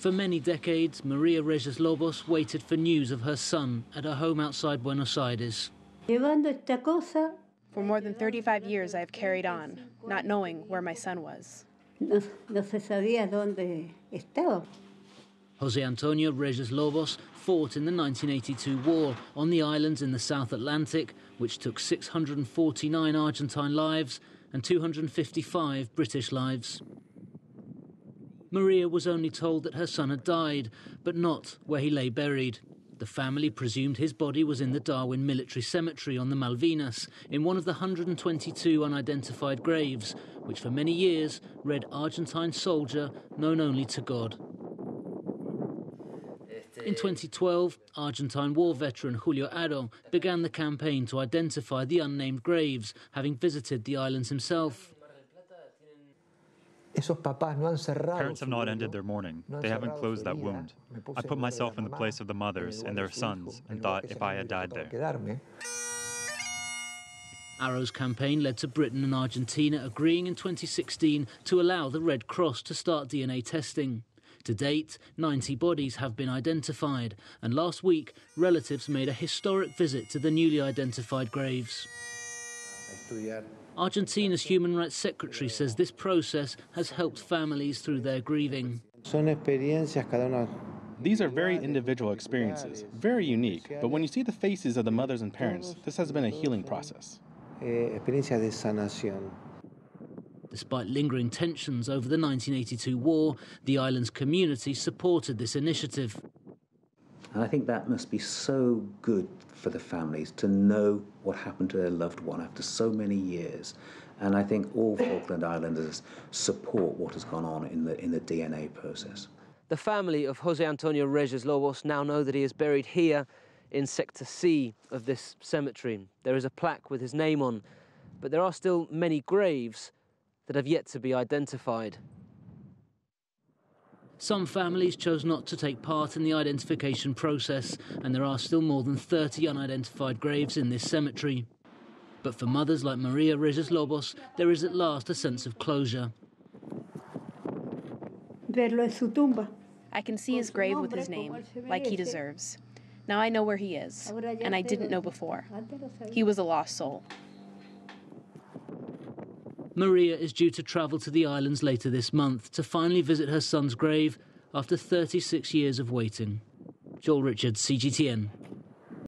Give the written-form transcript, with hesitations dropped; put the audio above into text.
For many decades, Maria Reyes Lobos waited for news of her son at her home outside Buenos Aires. For more than 35 years, I've carried on, not knowing where my son was. Jose Antonio Reyes Lobos fought in the 1982 war on the islands in the South Atlantic, which took 649 Argentine lives and 255 British lives. Maria was only told that her son had died, but not where he lay buried. The family presumed his body was in the Darwin military cemetery on the Malvinas, in one of the 122 unidentified graves, which for many years read Argentine soldier known only to God. In 2012, Argentine war veteran Julio Aro began the campaign to identify the unnamed graves, having visited the islands himself. Parents have not ended their mourning. They haven't closed that wound. I put myself in the place of the mothers and their sons and thought if I had died there. Aro's campaign led to Britain and Argentina agreeing in 2016 to allow the Red Cross to start DNA testing. To date, 90 bodies have been identified, and last week, relatives made a historic visit to the newly identified graves. Argentina's Human Rights Secretary says this process has helped families through their grieving. These are very individual experiences, very unique, but when you see the faces of the mothers and parents, this has been a healing process. Despite lingering tensions over the 1982 war, the island's community supported this initiative. And I think that must be so good for the families to know what happened to their loved one after so many years. And I think all Falkland Islanders support what has gone on in the DNA process. The family of Jose Antonio Reyes Lobos now know that he is buried here in Sector C of this cemetery. There is a plaque with his name on, but there are still many graves that have yet to be identified. Some families chose not to take part in the identification process, and there are still more than 30 unidentified graves in this cemetery. But for mothers like Maria Reyes Lobos, there is at last a sense of closure. I can see his grave with his name, like he deserves. Now I know where he is, and I didn't know before. He was a lost soul. Maria is due to travel to the islands later this month to finally visit her son's grave after 36 years of waiting. Joel Richards, CGTN.